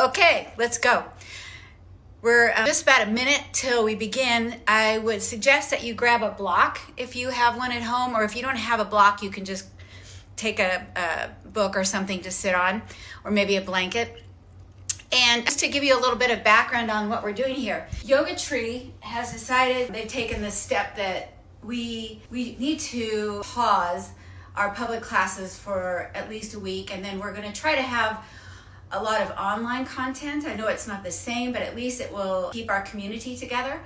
Okay, let's go. We're just about a minute till we begin. I would suggest that you grab a block if you have one at home, or if you don't have a block, you can just take a book or something to sit on, or maybe a blanket. And just to give you a little bit of background on what we're doing here, Yoga Tree has decided, they've taken the step that we need to pause our public classes for at least a week, and then we're going to try to have a lot of online content. I know it's not the same, but at least it will keep our community together.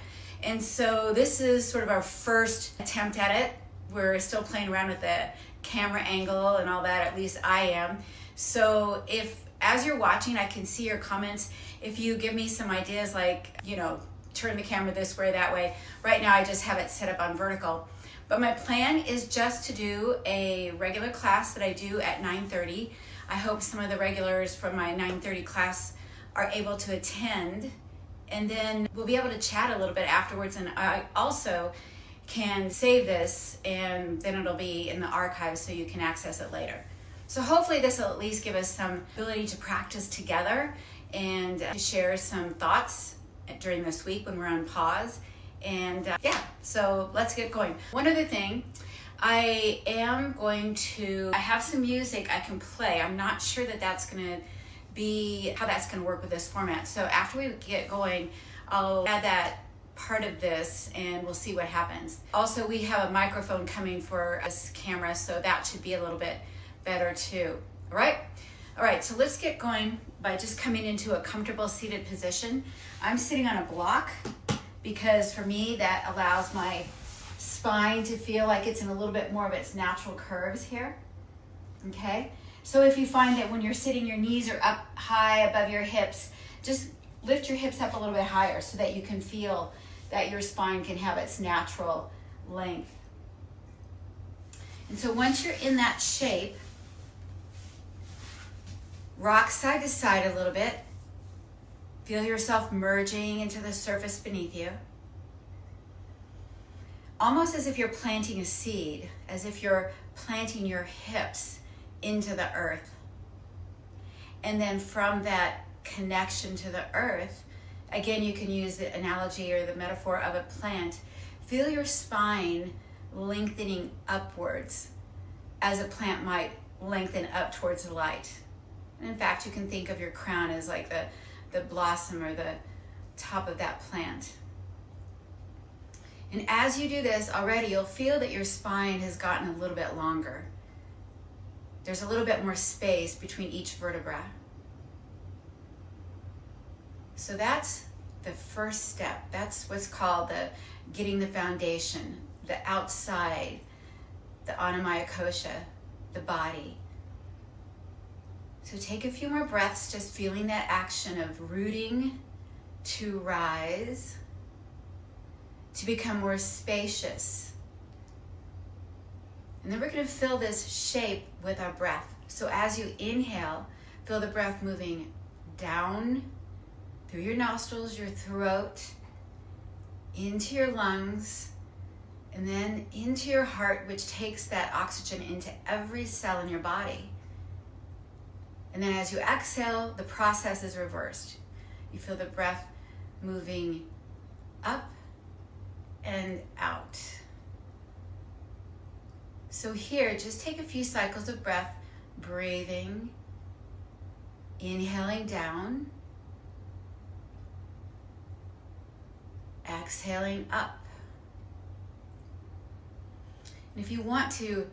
And so this is sort of our first attempt at it. We're still playing around with the camera angle and all that, at least I am. So if, as you're watching, I can see your comments. If you give me some ideas like, turn the camera this way, that way. Right now I just have it set up on vertical. But my plan is just to do a regular class that I do at 9:30. I hope some of the regulars from my 9:30 class are able to attend, and then we'll be able to chat a little bit afterwards. And I also can save this, and then it'll be in the archives so you can access it later. So hopefully this will at least give us some ability to practice together and to share some thoughts during this week when we're on pause. And so let's get going. One other thing, I have some music I can play. I'm not sure that that's gonna be, how that's gonna work with this format. So after we get going, I'll add that part of this and we'll see what happens. Also, we have a microphone coming for this camera, so that should be a little bit better too. All right, so let's get going by just coming into a comfortable seated position. I'm sitting on a block because for me that allows my spine to feel like it's in a little bit more of its natural curves here. Okay, so if you find that when you're sitting your knees are up high above your hips, just lift your hips up a little bit higher so that you can feel that your spine can have its natural length. And so once you're in that shape, rock side to side a little bit. Feel yourself merging into the surface beneath you. Almost as if you're planting a seed, as if you're planting your hips into the earth. And then from that connection to the earth, again, you can use the analogy or the metaphor of a plant. Feel your spine lengthening upwards as a plant might lengthen up towards the light. And in fact, you can think of your crown as like the blossom or the top of that plant. And as you do this already, you'll feel that your spine has gotten a little bit longer. There's a little bit more space between each vertebra. So that's the first step. That's what's called the getting the foundation, the outside, the Anamaya Kosha, the body. So take a few more breaths, just feeling that action of rooting to rise, to become more spacious. And then we're going to fill this shape with our breath. So as you inhale, feel the breath moving down through your nostrils, your throat, into your lungs, and then into your heart, which takes that oxygen into every cell in your body. And then as you exhale, the process is reversed. You feel the breath moving up and out. So here, just take a few cycles of breath, breathing, inhaling down, exhaling up. And if you want to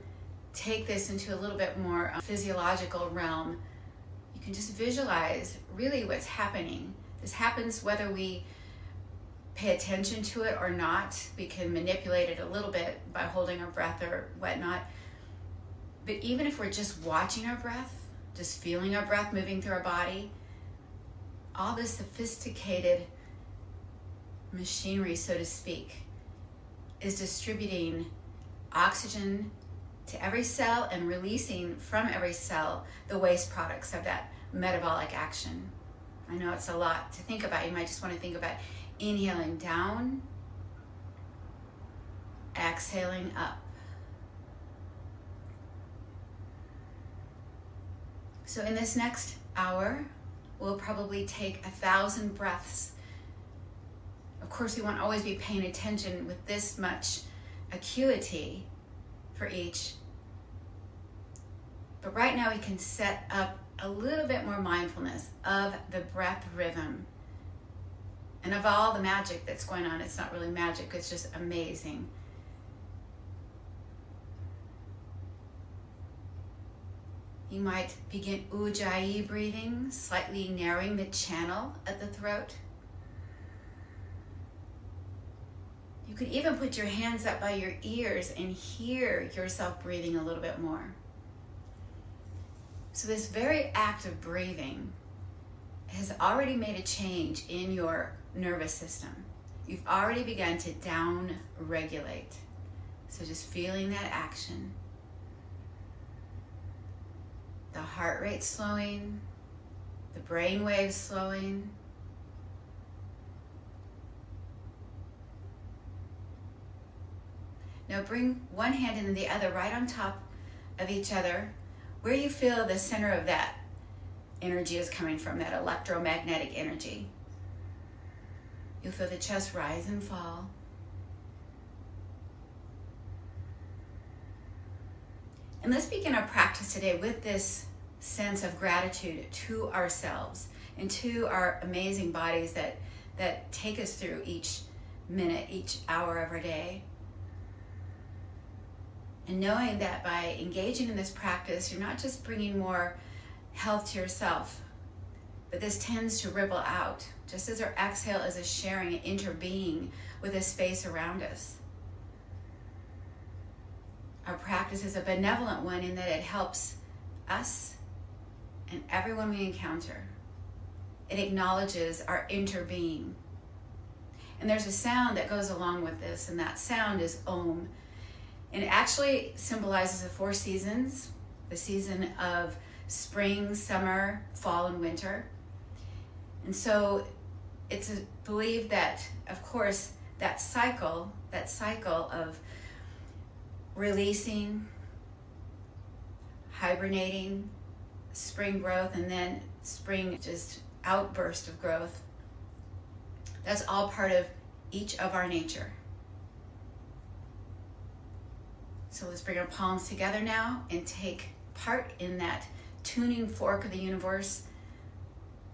take this into a little bit more physiological realm, you can just visualize really what's happening. This happens whether we pay attention to it or not. We can manipulate it a little bit by holding our breath or whatnot. But even if we're just watching our breath, just feeling our breath moving through our body, all this sophisticated machinery, so to speak, is distributing oxygen to every cell and releasing from every cell the waste products of that metabolic action. I know it's a lot to think about. You might just want to think about inhaling down, exhaling up. So in this next hour, we'll probably take 1,000 breaths. Of course, we won't always be paying attention with this much acuity for each. But right now we can set up a little bit more mindfulness of the breath rhythm and of all the magic that's going on. It's not really magic, it's just amazing. You might begin Ujjayi breathing, slightly narrowing the channel at the throat. You could even put your hands up by your ears and hear yourself breathing a little bit more. So this very act of breathing has already made a change in your nervous system. You've already begun to down-regulate. So just feeling that action. The heart rate slowing, the brain waves slowing. Now bring one hand and then the other right on top of each other, where you feel the center of that energy is coming from, that electromagnetic energy. You'll feel the chest rise and fall. And let's begin our practice today with this sense of gratitude to ourselves and to our amazing bodies that take us through each minute, each hour of our day. And knowing that by engaging in this practice, you're not just bringing more health to yourself, but this tends to ripple out, just as our exhale is a sharing, an interbeing with the space around us. Our practice is a benevolent one in that it helps us and everyone we encounter. It acknowledges our interbeing. And there's a sound that goes along with this, and that sound is Om. And it actually symbolizes the 4 seasons, the season of spring, summer, fall, and winter. And so it's believed that, of course, that cycle of releasing, hibernating, spring growth, and then spring just outburst of growth, that's all part of each of our nature. So let's bring our palms together now and take part in that tuning fork of the universe,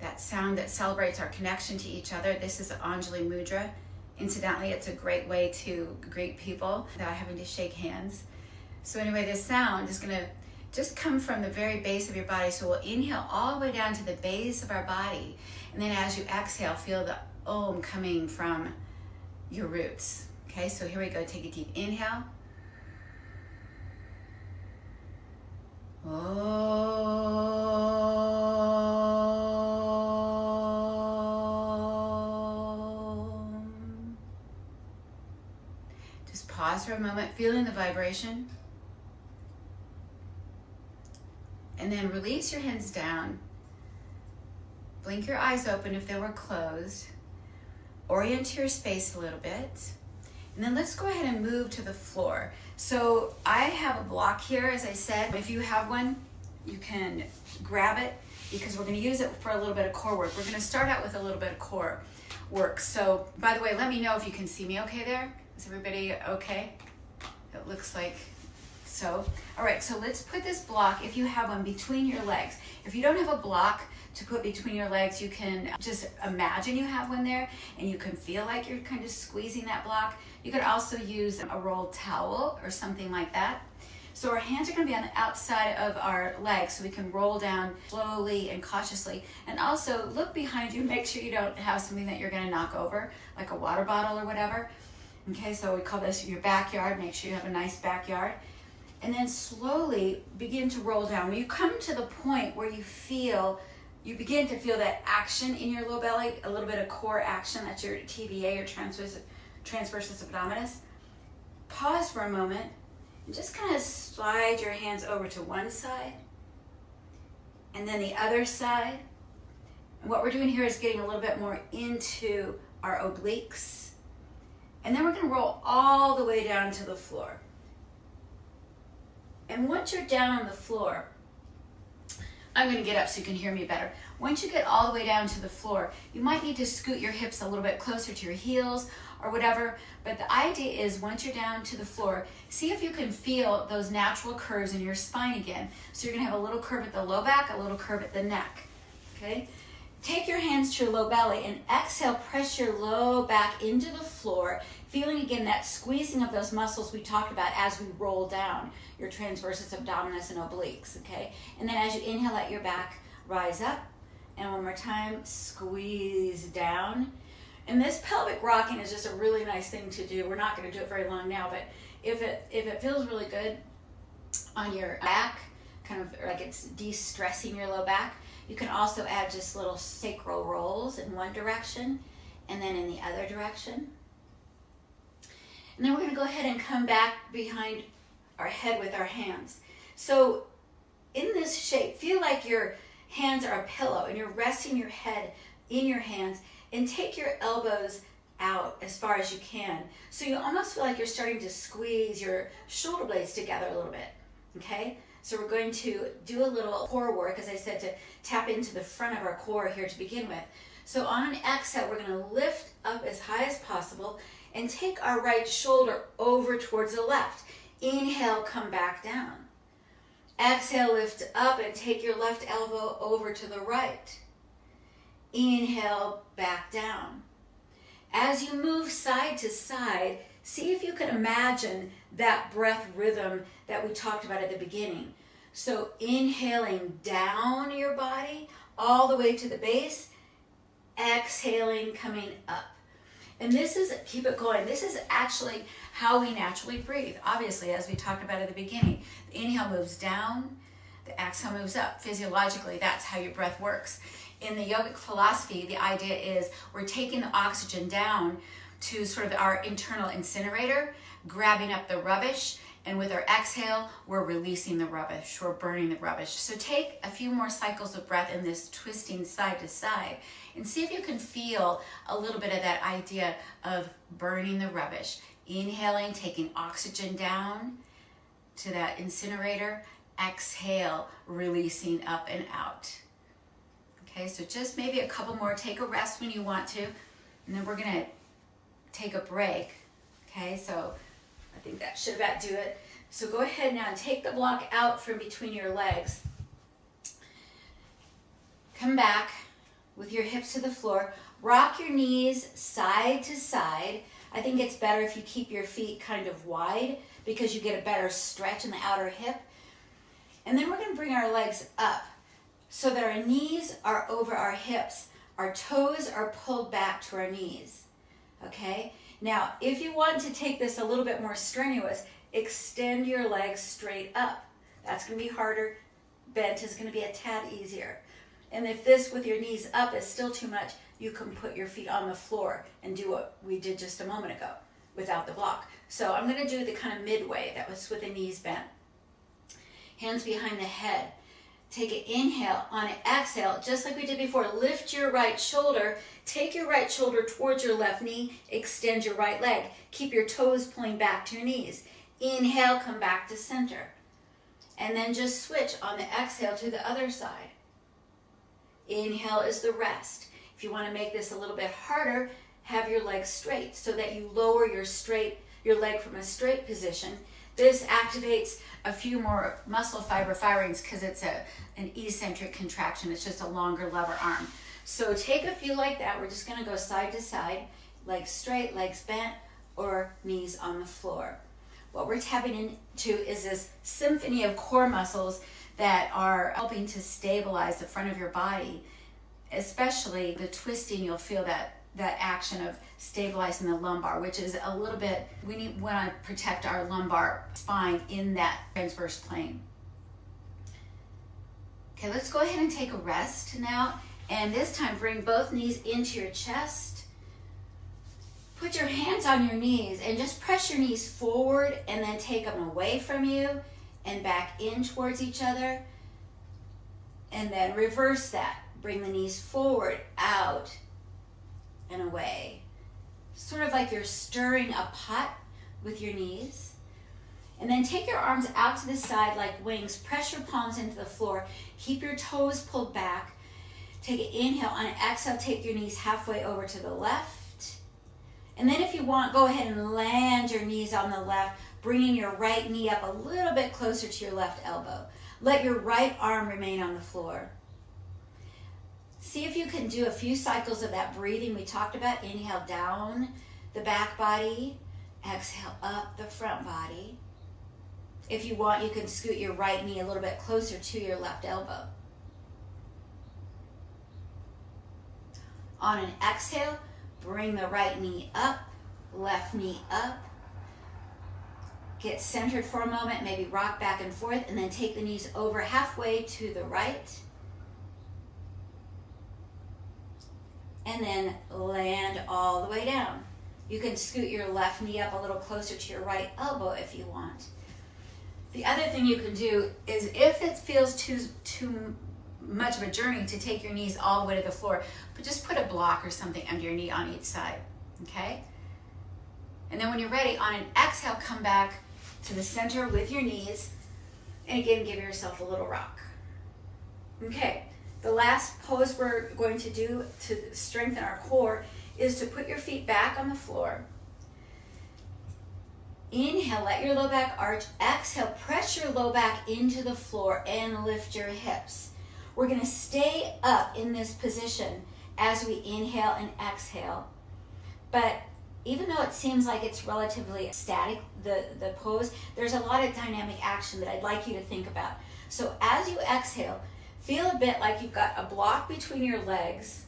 that sound that celebrates our connection to each other. This is the Anjali Mudra. Incidentally, it's a great way to greet people without having to shake hands. So anyway, this sound is gonna just come from the very base of your body. So we'll inhale all the way down to the base of our body. And then as you exhale, feel the Om coming from your roots. Okay, so here we go. Take a deep inhale. Just pause for a moment, feeling the vibration. And then release your hands down. Blink your eyes open if they were closed. Orient your space a little bit. And then let's go ahead and move to the floor. So I have a block here, as I said. If you have one, you can grab it because we're gonna use it for a little bit of core work. We're gonna start out with a little bit of core work. So, by the way, let me know if you can see me okay there. Is everybody okay? It looks like so. All right, so let's put this block, if you have one, between your legs. If you don't have a block to put between your legs, you can just imagine you have one there and you can feel like you're kind of squeezing that block. You could also use a rolled towel or something like that. So our hands are going to be on the outside of our legs so we can roll down slowly and cautiously. And also look behind you, make sure you don't have something that you're going to knock over, like a water bottle or whatever. Okay, so we call this your backyard. Make sure you have a nice backyard. And then slowly begin to roll down. When you come to the point where you begin to feel that action in your low belly, a little bit of core action, that's your TVA or transversus abdominis. Pause for a moment and just kind of slide your hands over to one side and then the other side. And what we're doing here is getting a little bit more into our obliques. And then we're going to roll all the way down to the floor. And once you're down on the floor, I'm going to get up so you can hear me better. Once you get all the way down to the floor, you might need to scoot your hips a little bit closer to your heels or whatever. But the idea is once you're down to the floor, see if you can feel those natural curves in your spine again. So you're going to have a little curve at the low back, a little curve at the neck. Okay? Take your hands to your low belly and exhale, press your low back into the floor, feeling again that squeezing of those muscles we talked about as we roll down, your transversus abdominis and obliques, okay? And then as you inhale, let your back rise up. And one more time, squeeze down. And this pelvic rocking is just a really nice thing to do. We're not going to do it very long now, but if it feels really good on your back, kind of like it's de-stressing your low back, you can also add just little sacral rolls in one direction and then in the other direction. And then we're going to go ahead and come back behind our head with our hands. So in this shape, feel like your hands are a pillow and you're resting your head in your hands, and take your elbows out as far as you can. So you almost feel like you're starting to squeeze your shoulder blades together a little bit, okay? So we're going to do a little core work, as I said, to tap into the front of our core here to begin with. So on an exhale, we're going to lift up as high as possible and take our right shoulder over towards the left. Inhale, come back down. Exhale, lift up and take your left elbow over to the right. Inhale, back down. As you move side to side, see if you can imagine that breath rhythm that we talked about at the beginning. So inhaling down your body all the way to the base, exhaling, coming up. And this is, keep it going, this is actually how we naturally breathe. Obviously, as we talked about at the beginning, the inhale moves down, the exhale moves up. Physiologically, that's how your breath works. In the yogic philosophy, the idea is we're taking the oxygen down to sort of our internal incinerator, grabbing up the rubbish, and with our exhale, we're releasing the rubbish, we're burning the rubbish. So take a few more cycles of breath in this twisting side to side, and see if you can feel a little bit of that idea of burning the rubbish. Inhaling, taking oxygen down to that incinerator, exhale, releasing up and out. Okay, so just maybe a couple more. Take a rest when you want to, and then we're gonna take a break. Okay, so I think that should about do it. So go ahead now and take the block out from between your legs. Come back with your hips to the floor. Rock your knees side to side. I think it's better if you keep your feet kind of wide because you get a better stretch in the outer hip. And then we're going to bring our legs up so that our knees are over our hips. Our toes are pulled back to our knees. Okay? Now, if you want to take this a little bit more strenuous, extend your legs straight up. That's going to be harder. Bent is going to be a tad easier. And if this with your knees up is still too much, you can put your feet on the floor and do what we did just a moment ago without the block. So I'm going to do the kind of midway, that was with the knees bent. Hands behind the head. Take an inhale. On an exhale, just like we did before, lift your right shoulder. Take your right shoulder towards your left knee. Extend your right leg. Keep your toes pulling back to your knees. Inhale, come back to center. And then just switch on the exhale to the other side. Inhale is the rest. If you want to make this a little bit harder, have your legs straight so that you lower your leg from a straight position. This activates a few more muscle fiber firings because it's an eccentric contraction. It's just a longer lever arm. So take a few like that. We're just going to go side to side, legs straight, legs bent, or knees on the floor. What we're tapping into is this symphony of core muscles that are helping to stabilize the front of your body, especially the twisting. You'll feel that action of stabilizing the lumbar, which is a little bit, we want to protect our lumbar spine in that transverse plane. Okay, let's go ahead and take a rest now, and this time bring both knees into your chest. Put your hands on your knees and just press your knees forward and then take them away from you and back in towards each other. And then reverse that. Bring the knees forward, out, and away. Sort of like you're stirring a pot with your knees. And then take your arms out to the side like wings. Press your palms into the floor. Keep your toes pulled back. Take an inhale. On an exhale, take your knees halfway over to the left. And then if you want, go ahead and land your knees on the left, bringing your right knee up a little bit closer to your left elbow. Let your right arm remain on the floor. See if you can do a few cycles of that breathing we talked about. Inhale down the back body. Exhale up the front body. If you want, you can scoot your right knee a little bit closer to your left elbow. On an exhale, bring the right knee up, left knee up. Get centered for a moment, maybe rock back and forth, and then take the knees over halfway to the right. And then land all the way down. You can scoot your left knee up a little closer to your right elbow if you want. The other thing you can do is if it feels too much of a journey to take your knees all the way to the floor, but just put a block or something under your knee on each side, okay? And then when you're ready, on an exhale, come back to the center with your knees, and again, give yourself a little rock. Okay, the last pose we're going to do to strengthen our core is to put your feet back on the floor. Inhale, let your low back arch. Exhale, press your low back into the floor and lift your hips. We're going to stay up in this position as we inhale and exhale. But even though it seems like it's relatively static, the pose, there's a lot of dynamic action that I'd like you to think about. So as you exhale, feel a bit like you've got a block between your legs.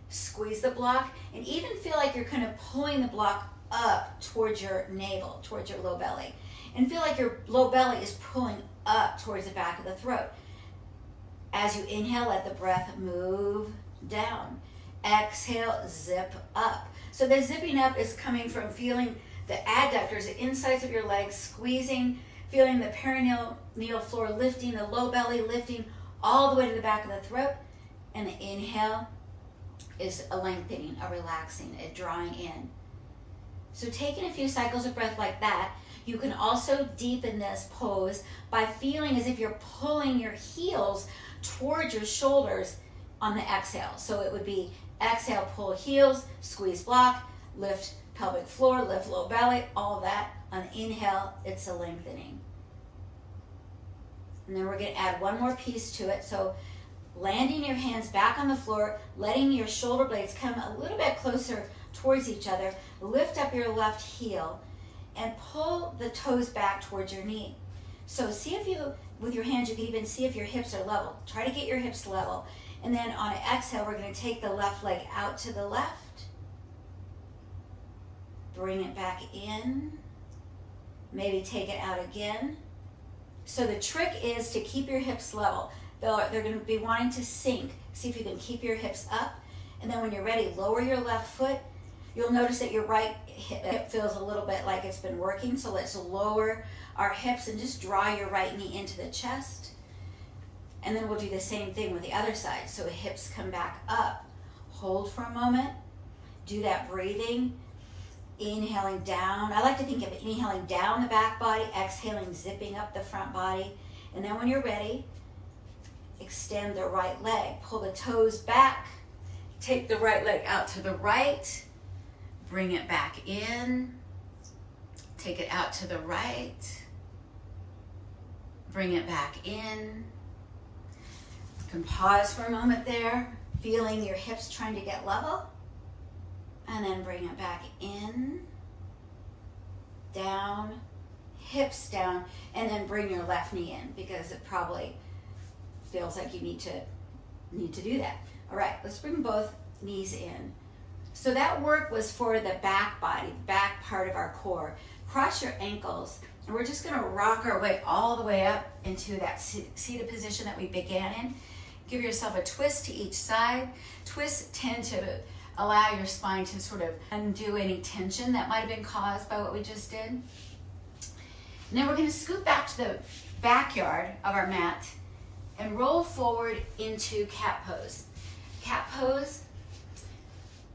Squeeze the block, and even feel like you're kind of pulling the block up towards your navel, towards your low belly. And feel like your low belly is pulling up towards the back of the throat. As you inhale, let the breath move down. Exhale, zip up. So the zipping up is coming from feeling the adductors, the insides of your legs squeezing, feeling the perineal floor lifting, the low belly lifting all the way to the back of the throat. And the inhale is a lengthening, a relaxing, a drawing in. So taking a few cycles of breath like that, you can also deepen this pose by feeling as if you're pulling your heels towards your shoulders on the exhale. So it would be exhale, pull heels, squeeze block, lift pelvic floor, lift low belly, all of that. On inhale, it's a lengthening. And then we're going to add one more piece to it. So landing your hands back on the floor, letting your shoulder blades come a little bit closer towards each other. Lift up your left heel and pull the toes back towards your knee. So see if you, with your hands, you can even see if your hips are level. Try to get your hips level. And then on an exhale, we're going to take the left leg out to the left. Bring it back in. Maybe take it out again. So the trick is to keep your hips level. They're going to be wanting to sink. See if you can keep your hips up. And then when you're ready, lower your left foot. You'll notice that your right hip feels a little bit like it's been working. So let's lower our hips and just draw your right knee into the chest. And then we'll do the same thing with the other side. So hips come back up. Hold for a moment. Do that breathing. Inhaling down. I like to think of it, inhaling down the back body, exhaling, zipping up the front body. And then when you're ready, extend the right leg. Pull the toes back. Take the right leg out to the right. Bring it back in. Take it out to the right. Bring it back in. You can pause for a moment there, feeling your hips trying to get level. And then bring it back in, down, hips down, and then bring your left knee in because it probably feels like you need to do that. All right, let's bring both knees in. So that work was for the back body, back part of our core. Cross your ankles, and we're just gonna rock our way all the way up into that seated position that we began in. Give yourself a twist to each side. Twists tend to allow your spine to sort of undo any tension that might have been caused by what we just did. And then we're gonna scoot back to the backyard of our mat and roll forward into cat pose. Cat pose,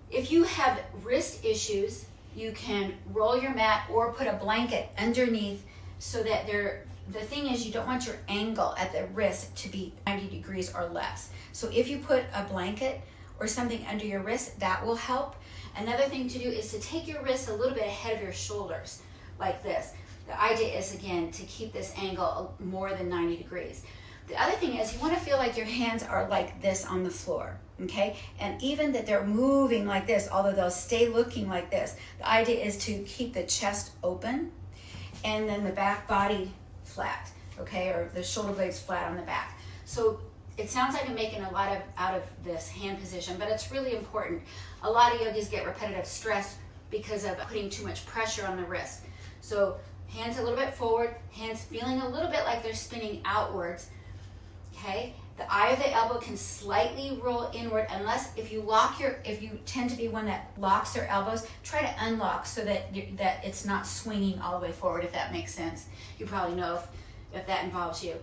if you have wrist issues, you can roll your mat or put a blanket underneath so that the thing is, you don't want your angle at the wrist to be 90 degrees or less. So if you put a blanket or something under your wrist, that will help. Another thing to do is to take your wrists a little bit ahead of your shoulders, like this. The idea is, again, to keep this angle more than 90 degrees. The other thing is, you want to feel like your hands are like this on the floor, okay? And even that they're moving like this, although they'll stay looking like this. The idea is to keep the chest open and then the back body flat, okay? Or the shoulder blades flat on the back. So it sounds like I'm making a lot out of this hand position, but it's really important. A lot of yogis get repetitive stress because of putting too much pressure on the wrist. So hands a little bit forward, hands feeling a little bit like they're spinning outwards, okay? The eye of the elbow can slightly roll inward, unless if you tend to be one that locks their elbows, try to unlock so that it's not swinging all the way forward, if that makes sense. You probably know if that involves you.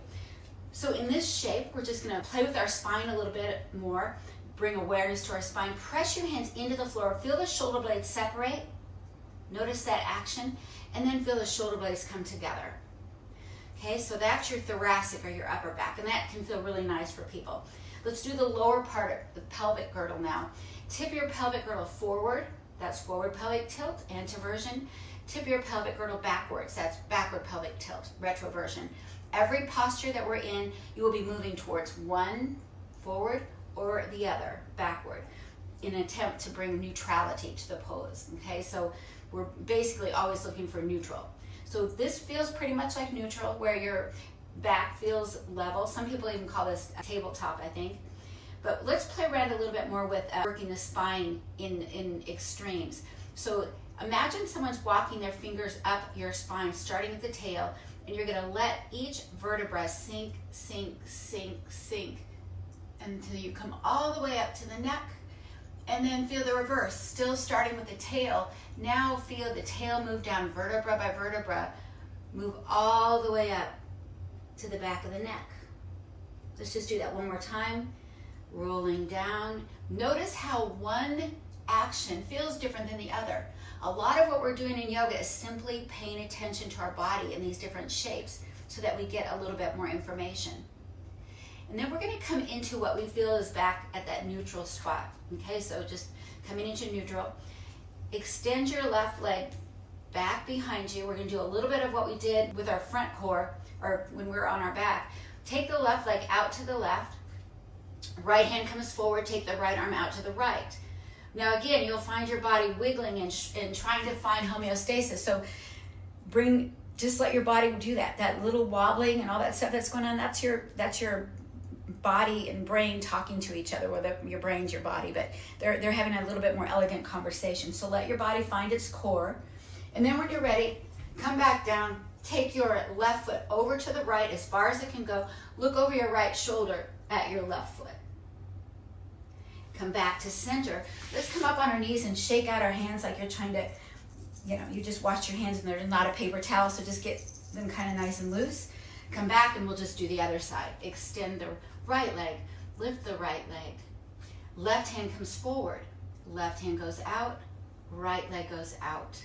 So in this shape, we're just gonna play with our spine a little bit more, bring awareness to our spine, press your hands into the floor, feel the shoulder blades separate, notice that action, and then feel the shoulder blades come together. Okay, so that's your thoracic or your upper back, and that can feel really nice for people. Let's do the lower part of the pelvic girdle now. Tip your pelvic girdle forward, that's forward pelvic tilt, anteversion. Tip your pelvic girdle backwards, that's backward pelvic tilt, retroversion. Every posture that we're in, you will be moving towards one forward or the other backward in an attempt to bring neutrality to the pose, okay? So we're basically always looking for neutral. So this feels pretty much like neutral, where your back feels level. Some people even call this a tabletop, I think. But let's play around a little bit more with working the spine in extremes. So imagine someone's walking their fingers up your spine, starting at the tail, and you're gonna let each vertebra sink, sink, sink, sink, until you come all the way up to the neck. And then feel the reverse, still starting with the tail. Now feel the tail move down vertebra by vertebra, move all the way up to the back of the neck. Let's just do that one more time. Rolling down. Notice how one action feels different than the other. A lot of what we're doing in yoga is simply paying attention to our body in these different shapes so that we get a little bit more information. And then we're gonna come into what we feel is back at that neutral spot. Okay, so just coming into neutral. Extend your left leg back behind you. We're gonna do a little bit of what we did with our front core, or when we were on our back. Take the left leg out to the left. Right hand comes forward, take the right arm out to the right. Now again, you'll find your body wiggling and trying to find homeostasis. So just let your body do that. That little wobbling and all that stuff that's going on, that's your body and brain talking to each other. Well, your brain's your body, but they're having a little bit more elegant conversation. So let your body find its core. And then when you're ready, come back down, take your left foot over to the right as far as it can go. Look over your right shoulder at your left foot. Come back to center. Let's come up on our knees and shake out our hands like you're trying to, you just wash your hands and there's not a paper towel, so just get them kind of nice and loose. Come back and we'll just do the other side. Extend the right leg, lift the right leg. Left hand comes forward, left hand goes out, right leg goes out.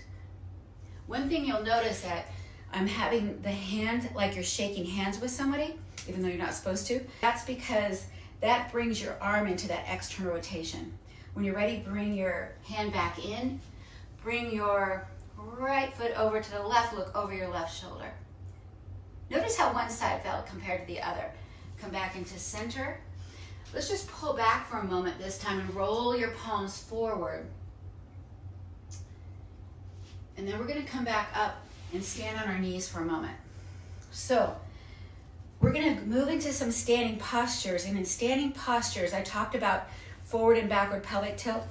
One thing you'll notice that I'm having the hand like you're shaking hands with somebody, even though you're not supposed to. That's because that brings your arm into that external rotation. When you're ready, bring your hand back in, bring your right foot over to the left, look over your left shoulder. Notice how one side felt compared to the other. Come back into center. Let's just pull back for a moment this time and roll your palms forward. And then we're going to come back up and stand on our knees for a moment. So we're going to move into some standing postures. And in standing postures, I talked about forward and backward pelvic tilt.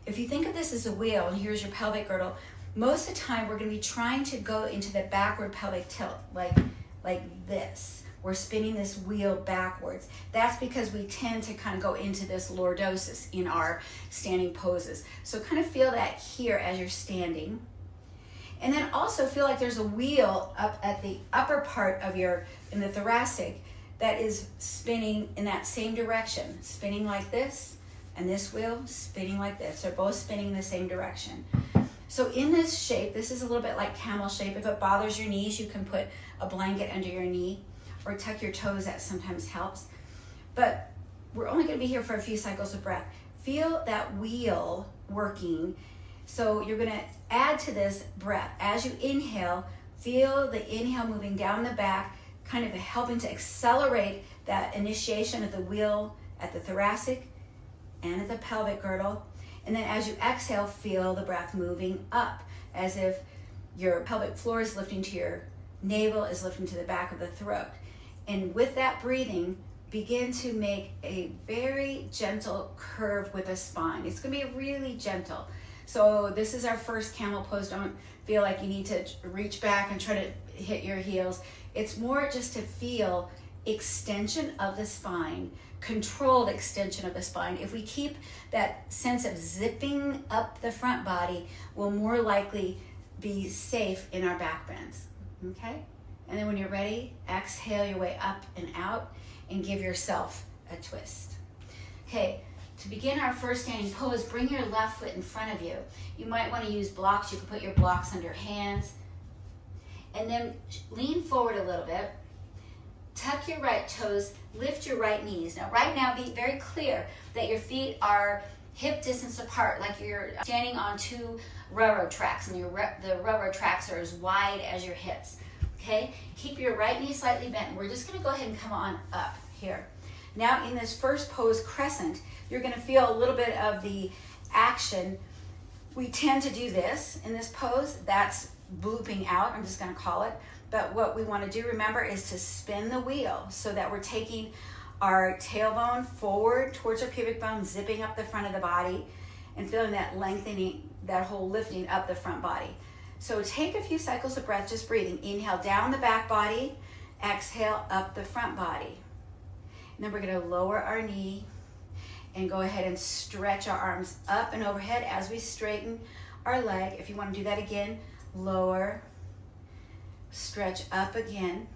If you think of this as a wheel, and here's your pelvic girdle, most of the time we're going to be trying to go into the backward pelvic tilt, like this. We're spinning this wheel backwards. That's because we tend to kind of go into this lordosis in our standing poses. So kind of feel that here as you're standing. And then also feel like there's a wheel up at the upper part of in the thoracic, that is spinning in that same direction. Spinning like this, and this wheel spinning like this. They're both spinning in the same direction. So in this shape, this is a little bit like camel shape. If it bothers your knees, you can put a blanket under your knee or tuck your toes. That sometimes helps. But we're only going to be here for a few cycles of breath. Feel that wheel working. So you're going to add to this breath. As you inhale, feel the inhale moving down the back, kind of helping to accelerate that initiation of the wheel at the thoracic and at the pelvic girdle. And then as you exhale, feel the breath moving up, as if your pelvic floor is lifting to your navel, is lifting to the back of the throat. And with that breathing, begin to make a very gentle curve with the spine. It's gonna be really gentle. So this is our first camel pose. Don't feel like you need to reach back and try to hit your heels. It's more just to feel extension of the spine, controlled extension of the spine. If we keep that sense of zipping up the front body, we'll more likely be safe in our back bends, okay? And then when you're ready, exhale your way up and out and give yourself a twist. Okay, to begin our first standing pose, bring your left foot in front of you. You might want to use blocks. You can put your blocks under your hands. And then lean forward a little bit. Tuck your right toes, lift your right knees. Now, right now, be very clear that your feet are hip distance apart, like you're standing on two railroad tracks, and the railroad tracks are as wide as your hips, okay? Keep your right knee slightly bent. We're just gonna go ahead and come on up here. Now, in this first pose, crescent, you're gonna feel a little bit of the action. We tend to do this in this pose. That's blooping out, I'm just gonna call it. But what we want to do, remember, is to spin the wheel so that we're taking our tailbone forward towards our pubic bone, zipping up the front of the body, and feeling that lengthening, that whole lifting up the front body. So take a few cycles of breath, just breathing. Inhale down the back body, exhale up the front body. And then we're going to lower our knee and go ahead and stretch our arms up and overhead as we straighten our leg. If you want to do that again, lower, stretch up again.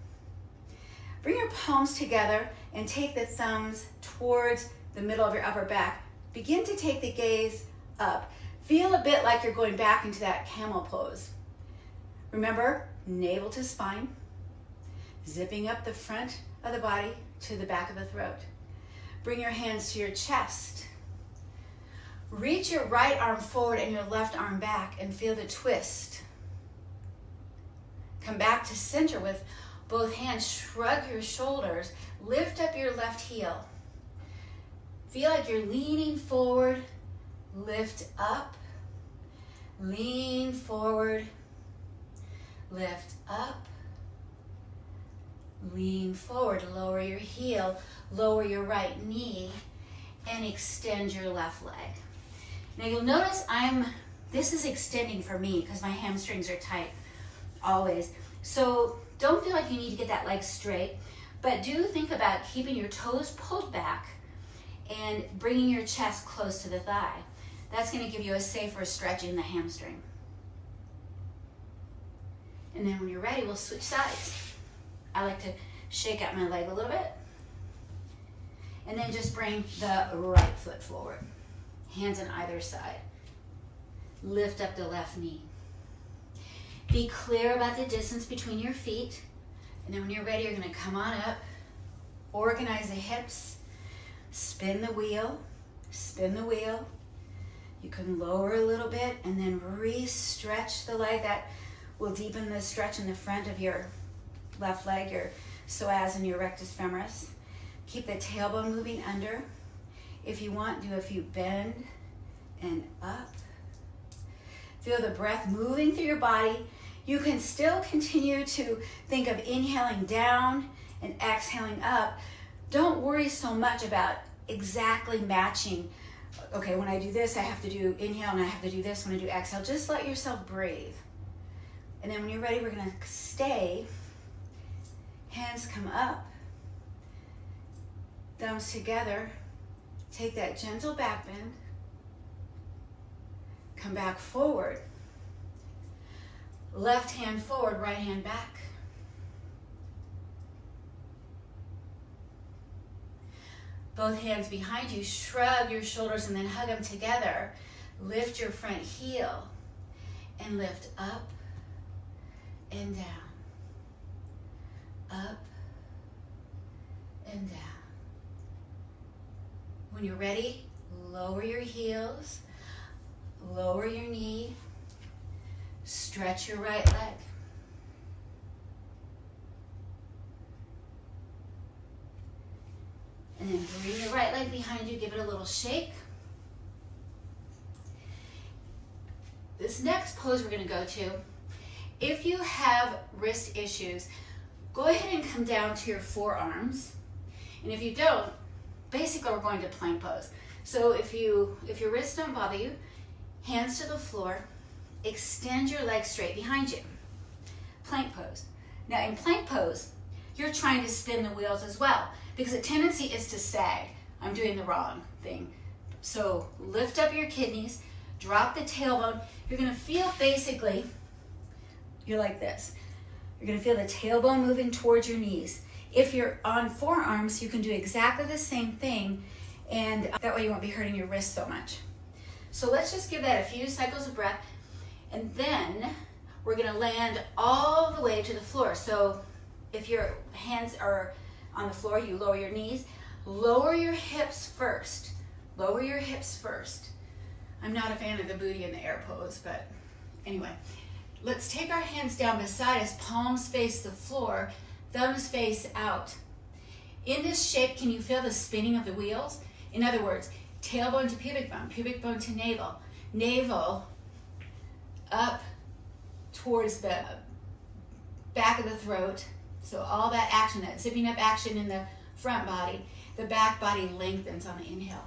Bring your palms together and take the thumbs towards the middle of your upper back. Begin to take the gaze up. Feel a bit like you're going back into that camel pose. Remember, navel to spine, zipping up the front of the body to the back of the throat. Bring your hands to your chest. Reach your right arm forward and your left arm back and feel the twist. Come back to center with both hands. Shrug your shoulders. Lift up your left heel. Feel like you're leaning forward. Lift up. Lean forward. Lift up. Lean forward. Lower your heel. Lower your right knee. And extend your left leg. Now you'll notice this is extending for me because my hamstrings are tight. Always. So don't feel like you need to get that leg straight, but do think about keeping your toes pulled back and bringing your chest close to the thigh. That's going to give you a safer stretch in the hamstring. And then when you're ready, we'll switch sides. I like to shake out my leg a little bit. And then just bring the right foot forward. Hands on either side. Lift up the left knee. Be clear about the distance between your feet. And then when you're ready, you're going to come on up, organize the hips, spin the wheel, spin the wheel. You can lower a little bit and then re-stretch the leg. That will deepen the stretch in the front of your left leg, your psoas and your rectus femoris. Keep the tailbone moving under. If you want, do a few bend and up. Feel the breath moving through your body. You can still continue to think of inhaling down and exhaling up. Don't worry so much about exactly matching. Okay, when I do this, I have to do inhale, and I have to do this when I do exhale. Just let yourself breathe. And then when you're ready, we're going to stay. Hands come up. Thumbs together. Take that gentle back bend. Come back forward. Left hand forward, right hand back. Both hands behind you. Shrug your shoulders and then hug them together. Lift your front heel. and lift up and down, up and down. When you're ready, lower your heels, lower your knee, stretch your right leg. And then bring your right leg behind you, give it a little shake. This next pose we're going to go to, if you have wrist issues, go ahead and come down to your forearms. And if you don't, basically we're going to plank pose. So if your wrists don't bother you, hands to the floor, extend your legs straight behind you. Plank pose. Now in plank pose, you're trying to spin the wheels as well, because the tendency is to sag. I'm doing the wrong thing. So lift up your kidneys, drop the tailbone. You're gonna feel basically, you're like this. You're gonna feel the tailbone moving towards your knees. If you're on forearms, you can do exactly the same thing, and that way you won't be hurting your wrist so much. So let's just give that a few cycles of breath, and then we're gonna land all the way to the floor. So if your hands are on the floor, you lower your knees, lower your hips first. Lower your hips first. I'm not a fan of the booty in the air pose, but anyway. Let's take our hands down beside us, palms face the floor, thumbs face out. In this shape, can you feel the spinning of the wheels? In other words, tailbone to pubic bone to navel, navel up towards the back of the throat. So all that action, that zipping up action in the front body, the back body lengthens on the inhale.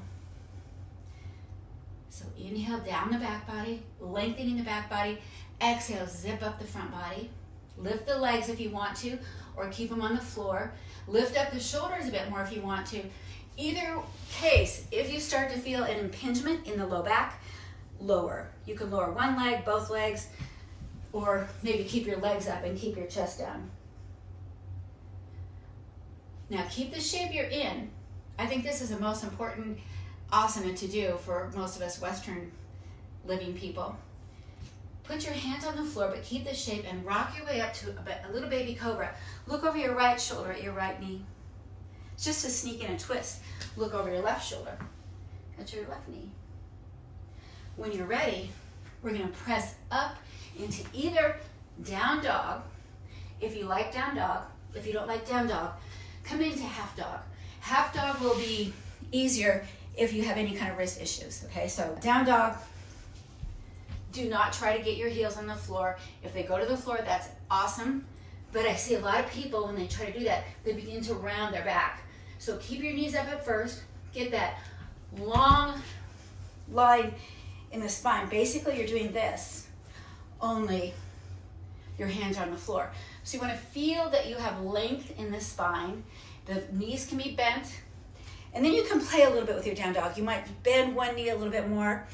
So inhale down the back body, lengthening the back body. Exhale, zip up the front body. Lift the legs if you want to, or keep them on the floor. Lift up the shoulders a bit more if you want to. Either case, if you start to feel an impingement in the low back, lower. You can lower one leg, both legs, or maybe keep your legs up and keep your chest down. Now keep the shape you're in. I think this is the most important asana to do for most of us Western living people. Put your hands on the floor, but keep the shape and rock your way up to a little baby cobra. Look over your right shoulder at your right knee. It's just to sneak in a twist. Look over your left shoulder at your left knee. When you're ready, we're going to press up into either down dog. If you like down dog, if you don't like down dog, come into half dog. Half dog will be easier if you have any kind of wrist issues, okay? So down dog, do not try to get your heels on the floor. If they go to the floor, that's awesome. But I see a lot of people, when they try to do that, they begin to round their back. So keep your knees up at first. Get that long line in the spine. Basically, you're doing this, only your hands are on the floor. So you want to feel that you have length in the spine. The knees can be bent. And then you can play a little bit with your down dog. You might bend one knee a little bit more,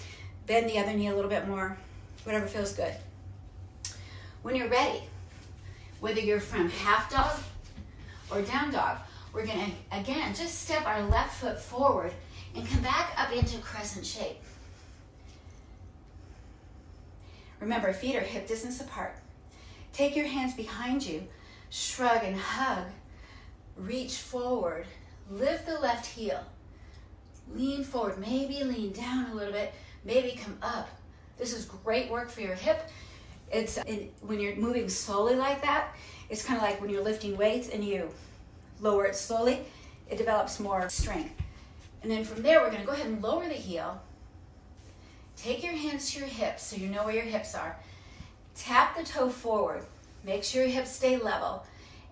bend the other knee a little bit more, whatever feels good. When you're ready, whether you're from half dog or down dog, we're going to, again, just step our left foot forward and come back up into crescent shape. Remember, feet are hip distance apart. Take your hands behind you, shrug and hug, reach forward, lift the left heel, lean forward, maybe lean down a little bit, maybe come up. This is great work for your hip. When you're moving slowly like that, it's kind of like when you're lifting weights and you lower it slowly, it develops more strength. And then from there, we're going to go ahead and lower the heel. Take your hands to your hips so you know where your hips are. Tap the toe forward. Make sure your hips stay level.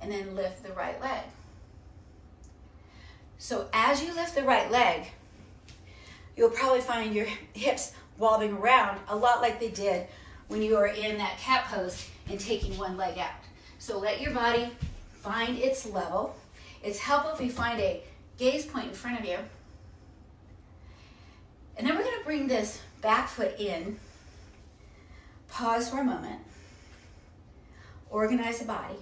And then lift the right leg. So as you lift the right leg, you'll probably find your hips wobbling around a lot like they did when you were in that cat pose and taking one leg out. So let your body find its level. It's helpful if you find a gaze point in front of you. And then we're going to bring this back foot in. Pause for a moment. Organize the body.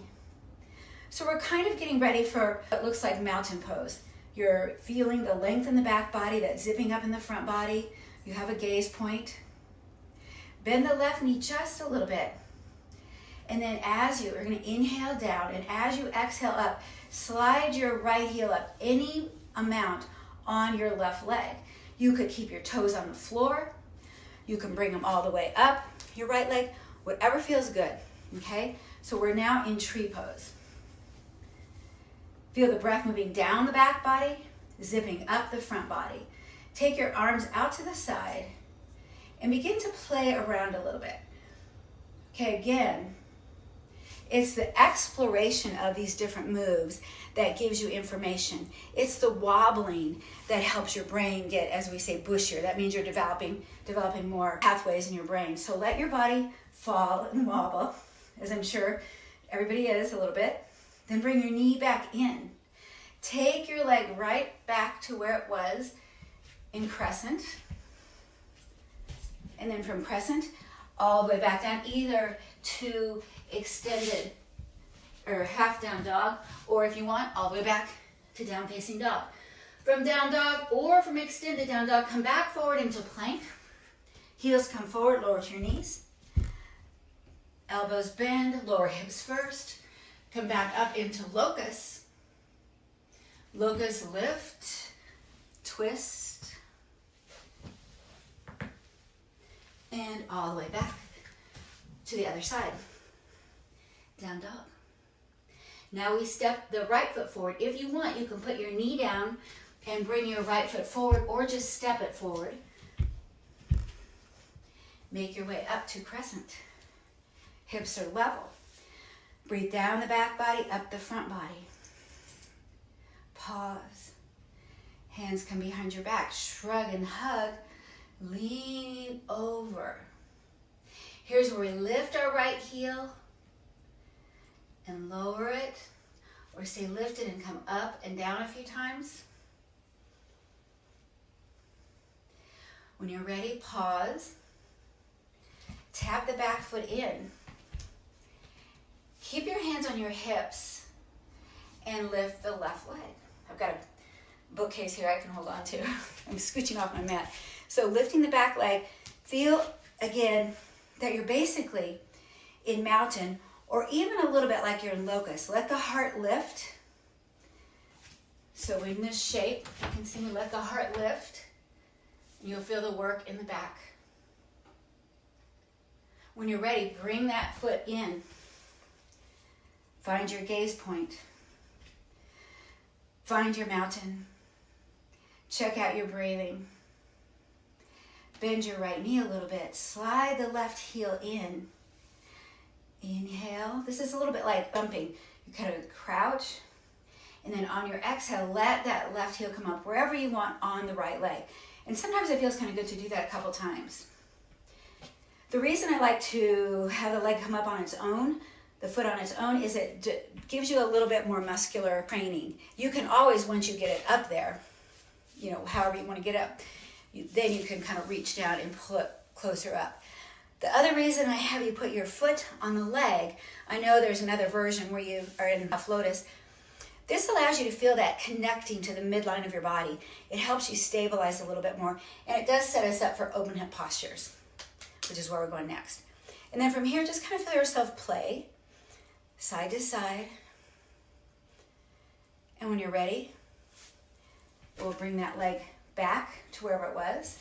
So we're kind of getting ready for what looks like mountain pose. You're feeling the length in the back body, that zipping up in the front body. You have a gaze point. Bend the left knee just a little bit. And then as you are going to inhale down, and as you exhale up, slide your right heel up any amount on your left leg. You could keep your toes on the floor. You can bring them all the way up your right leg, whatever feels good, okay? So we're now in tree pose. Feel the breath moving down the back body, zipping up the front body. Take your arms out to the side and begin to play around a little bit. Okay, again, it's the exploration of these different moves that gives you information. It's the wobbling that helps your brain get, as we say, bushier. That means you're developing more pathways in your brain. So let your body fall and wobble, as I'm sure everybody is a little bit. Then bring your knee back in. Take your leg right back to where it was in crescent. And then from crescent, all the way back down, either to extended or half down dog, or if you want, all the way back to down facing dog. From down dog or from extended down dog, come back forward into plank. Heels come forward, lower to your knees. Elbows bend, lower hips first. Come back up into locust. Locust lift, twist, and all the way back to the other side. Down dog. Now we step the right foot forward. If you want, you can put your knee down and bring your right foot forward, or just step it forward. Make your way up to crescent. Hips are level. Breathe down the back body, up the front body. Pause. Hands come behind your back. Shrug and hug. Lean over. Here's where we lift our right heel and lower it, or stay lifted and come up and down a few times. When you're ready, pause. Tap the back foot in. Keep your hands on your hips and lift the left leg. I've got a bookcase here I can hold on to. I'm scooching off my mat. So lifting the back leg, feel again that you're basically in mountain, or even a little bit like you're in locust. Let the heart lift. So in this shape, you can see me, let the heart lift, and you'll feel the work in the back. When you're ready, bring that foot in. Find your gaze point. Find your mountain. Check out your breathing. Bend your right knee a little bit. Slide the left heel in. Inhale. This is a little bit like bumping. You kind of crouch. And then on your exhale, let that left heel come up wherever you want on the right leg. And sometimes it feels kind of good to do that a couple times. The reason I like to have the leg come up on its own, the foot on its own, is it gives you a little bit more muscular training. You can always, once you get it up there, you know, however you want to get up, then you can kind of reach down and pull it closer up. The other reason I have you put your foot on the leg, I know there's another version where you are in half lotus. This allows you to feel that connecting to the midline of your body. It helps you stabilize a little bit more, and it does set us up for open hip postures, which is where we're going next. And then from here, just kind of feel yourself play, side to side. And when you're ready, we'll bring that leg back to wherever it was.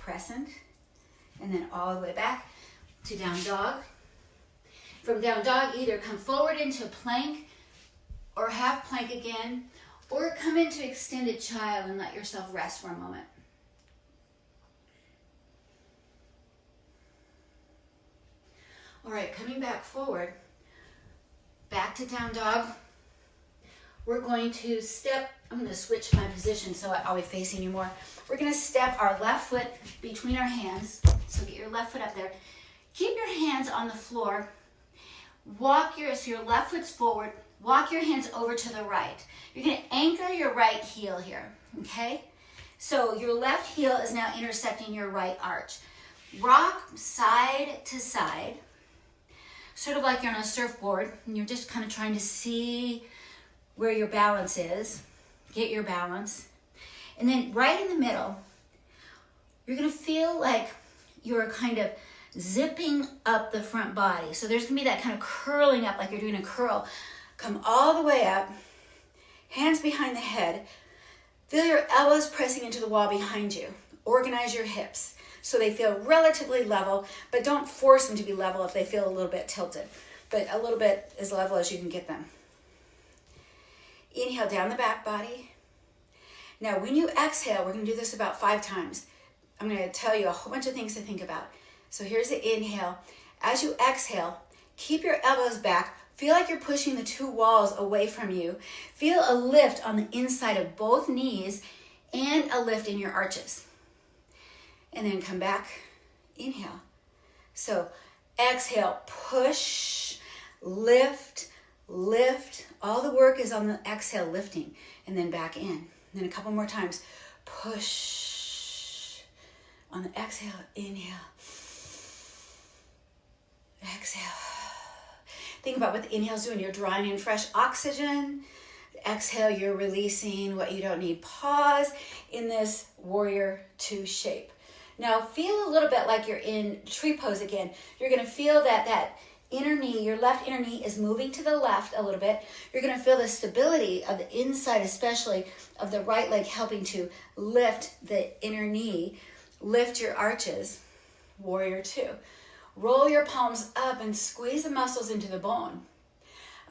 Crescent. And then all the way back to down dog. From down dog, either come forward into plank or half plank again, or come into extended child and let yourself rest for a moment. All right, coming back forward, back to down dog. We're going to step, I'm going to switch my position so I'll be facing you more. We're going to step our left foot between our hands. So get your left foot up there. Keep your hands on the floor. So your left foot's forward. Walk your hands over to the right. You're going to anchor your right heel here, okay? So your left heel is now intersecting your right arch. Rock side to side, sort of like you're on a surfboard, and you're just kind of trying to see where your balance is. Get your balance. And then right in the middle, you're gonna feel like you're kind of zipping up the front body. So there's gonna be that kind of curling up like you're doing a curl. Come all the way up, hands behind the head. Feel your elbows pressing into the wall behind you. Organize your hips so they feel relatively level, but don't force them to be level if they feel a little bit tilted, but a little bit as level as you can get them. Inhale down the back body. Now, when you exhale, we're gonna do this about 5 times. I'm gonna tell you a whole bunch of things to think about. So here's the inhale. As you exhale, keep your elbows back. Feel like you're pushing the 2 walls away from you. Feel a lift on the inside of both knees and a lift in your arches. And then come back, inhale. So exhale, push, lift, lift. All the work is on the exhale, lifting, and then back in. And then a couple more times, push. On the exhale, inhale. Exhale. Think about what the inhale's doing. You're drawing in fresh oxygen. Exhale, you're releasing what you don't need. Pause in this warrior 2 shape. Now feel a little bit like you're in tree pose again. You're gonna feel that inner knee, your left inner knee is moving to the left a little bit. You're gonna feel the stability of the inside, especially of the right leg, helping to lift the inner knee, lift your arches, warrior 2. Roll your palms up and squeeze the muscles into the bone.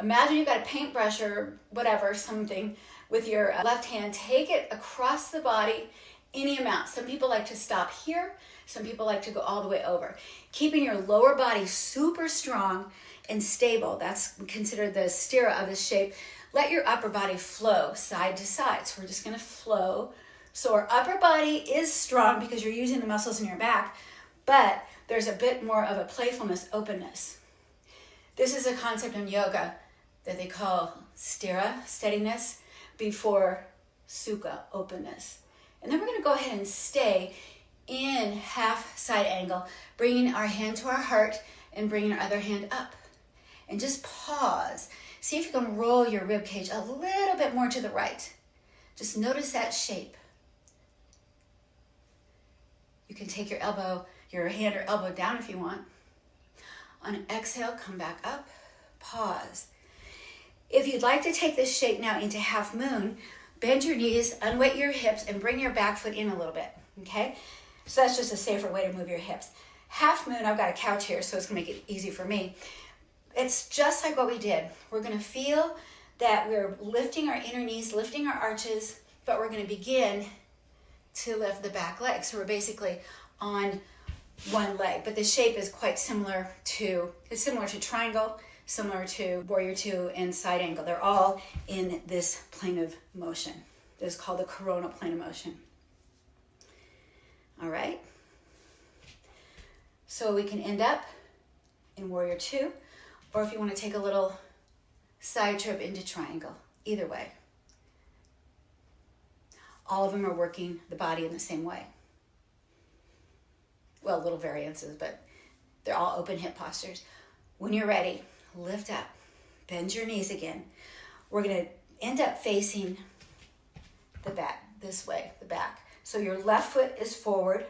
Imagine you've got a paintbrush or whatever, something with your left hand. Take it across the body, any amount. Some people like to stop here. Some people like to go all the way over. Keeping your lower body super strong and stable. That's considered the stira of this shape. Let your upper body flow side to side. So we're just gonna flow. So our upper body is strong because you're using the muscles in your back, but there's a bit more of a playfulness, openness. This is a concept in yoga that they call stira, steadiness, before sukha, openness. And then we're gonna go ahead and stay in half side angle, bringing our hand to our heart and bringing our other hand up. And just pause. See if you can roll your rib cage a little bit more to the right. Just notice that shape. You can take your hand or elbow down if you want. On an exhale, come back up, pause. If you'd like to take this shape now into half moon, bend your knees, unweight your hips, and bring your back foot in a little bit, okay? So that's just a safer way to move your hips. Half moon, I've got a couch here, so it's gonna make it easy for me. It's just like what we did. We're gonna feel that we're lifting our inner knees, lifting our arches, but we're gonna begin to lift the back leg. So we're basically on one leg, but the shape is quite similar to triangle, similar to warrior 2 and side angle. They're all in this plane of motion. This is called the coronal plane of motion. All right. So we can end up in warrior 2, or if you want to take a little side trip into triangle, either way. All of them are working the body in the same way. Well, little variances, but they're all open hip postures. When you're ready, lift up, bend your knees again. We're gonna end up facing the back, this way, the back. So your left foot is forward.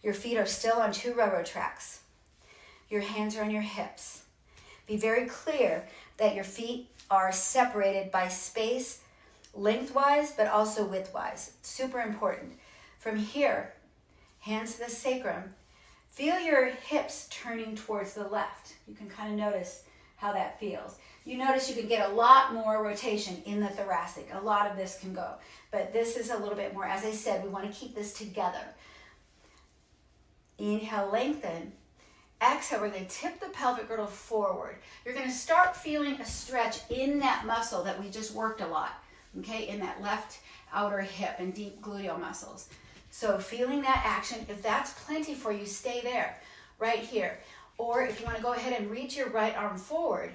Your feet are still on 2 railroad tracks. Your hands are on your hips. Be very clear that your feet are separated by space, lengthwise, but also widthwise. Super important. From here, hands to the sacrum. Feel your hips turning towards the left. You can kind of notice how that feels. You notice you can get a lot more rotation in the thoracic. A lot of this can go, but this is a little bit more. As I said, we want to keep this together. Inhale, lengthen. Exhale, we're going to tip the pelvic girdle forward. You're going to start feeling a stretch in that muscle that we just worked a lot, okay, in that left outer hip and deep gluteal muscles. So feeling that action, if that's plenty for you, stay there, right here. Or if you want to go ahead and reach your right arm forward,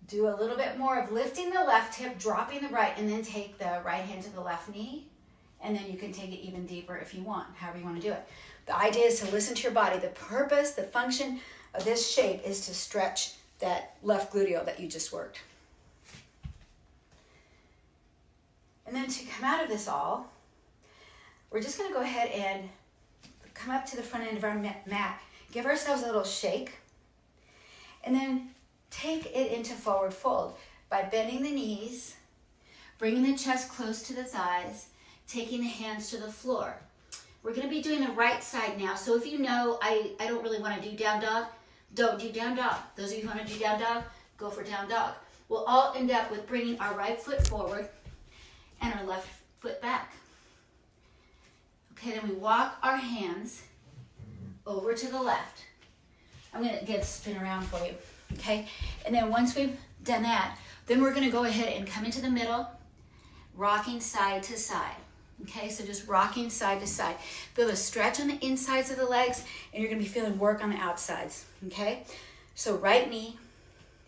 do a little bit more of lifting the left hip, dropping the right, and then take the right hand to the left knee. And then you can take it even deeper if you want, however you want to do it. The idea is to listen to your body. The purpose, the function of this shape is to stretch that left gluteal that you just worked. And then to come out of this all, we're just gonna go ahead and come up to the front end of our mat, give ourselves a little shake, and then take it into forward fold by bending the knees, bringing the chest close to the thighs, taking the hands to the floor. We're gonna be doing the right side now. So if you know, I don't really wanna do down dog, don't do down dog. Those of you who wanna do down dog, go for down dog. We'll all end up with bringing our right foot forward and our left foot back. Okay, then we walk our hands over to the left. I'm gonna get a spin around for you, okay? And then once we've done that, then we're gonna go ahead and come into the middle, rocking side to side. Okay, so just rocking side to side. Feel the stretch on the insides of the legs, and you're gonna be feeling work on the outsides, okay? So right knee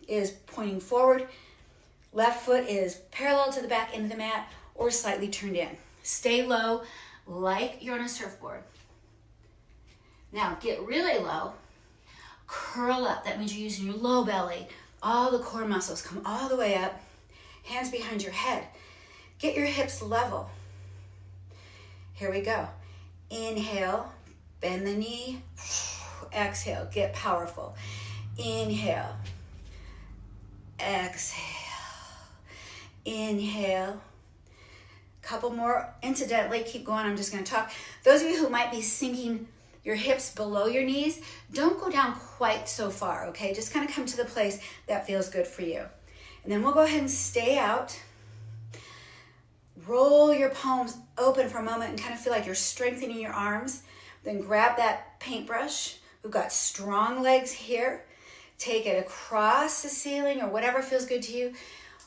is pointing forward, left foot is parallel to the back end of the mat or slightly turned in. Stay low like you're on a surfboard. Now get really low, curl up. That means you're using your low belly. All the core muscles come all the way up, hands behind your head. Get your hips level. Here we go. Inhale, bend the knee. Exhale, get powerful. Inhale, exhale, inhale. Couple more. Incidentally, keep going, I'm just gonna talk. Those of you who might be sinking your hips below your knees, don't go down quite so far, okay? Just kind of come to the place that feels good for you. And then we'll go ahead and stay out. Roll your palms open for a moment and kind of feel like you're strengthening your arms. Then grab that paintbrush. We've got strong legs here. Take it across the ceiling or whatever feels good to you.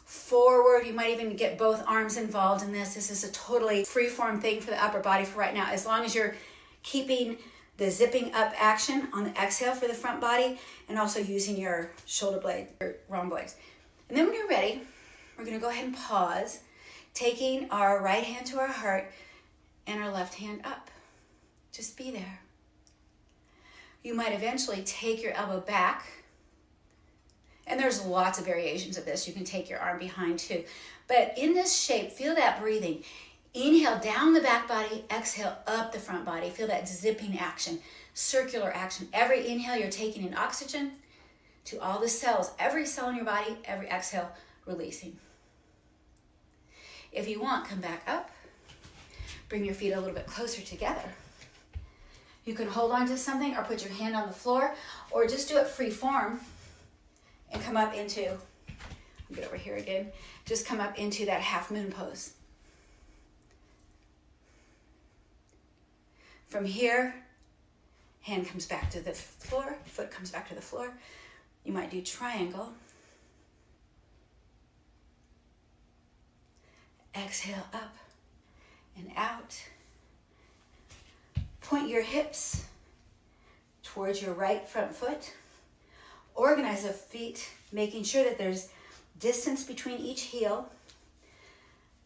Forward, you might even get both arms involved in this. This is a totally free-form thing for the upper body for right now, as long as you're keeping the zipping up action on the exhale for the front body and also using your shoulder blade, or wrong blades. And then when you're ready, we're gonna go ahead and pause, taking our right hand to our heart and our left hand up. Just be there. You might eventually take your elbow back, and there's lots of variations of this. You can take your arm behind too. But in this shape, feel that breathing. Inhale down the back body, exhale up the front body. Feel that zipping action, circular action. Every inhale, you're taking in oxygen to all the cells. Every cell in your body, every exhale, releasing. If you want, come back up. Bring your feet a little bit closer together. You can hold on to something or put your hand on the floor, or just do it free form and come up into, I'll get over here again, just come up into that half moon pose. From here, hand comes back to the floor, foot comes back to the floor. You might do triangle. Exhale up and out. Point your hips towards your right front foot. Organize the feet, making sure that there's distance between each heel.